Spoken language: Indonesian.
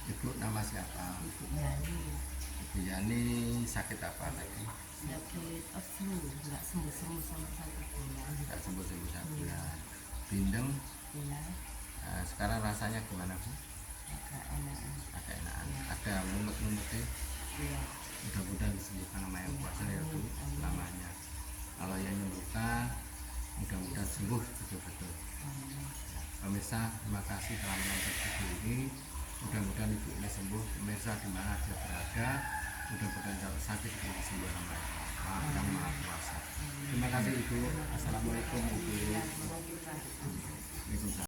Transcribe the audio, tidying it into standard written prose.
Ibu nama siapa? Ibu Yani. Ibu Yani sakit apa tadi? Sakit flu, nggak sembuh-sembuh sama 1 bulan. Nggak sembuh-sembuh 1 bulan. Bindeng. Iya, Nah, sekarang rasanya gimana Bu? agak enakan. Agak enakan. Iya. Ada mumet-mumetnya. Iya. Mudah-mudahan disembuhkan sama yang kuasa ya Bu namanya. Kalau yang nyembuhkan mudah-mudahan sembuh betul-betul. Ya, pemirsa, terima kasih telah menonton video ini. Mudah-mudahan ibu ini sembuh. Pemirsa di mana dia berada, mudah-mudahan kalau sakit ini sembuh sama yang maha kuasa. Terima kasih Ibu. Assalamualaikum Ibu. Waalaikumsalam. Waalaikumsalam.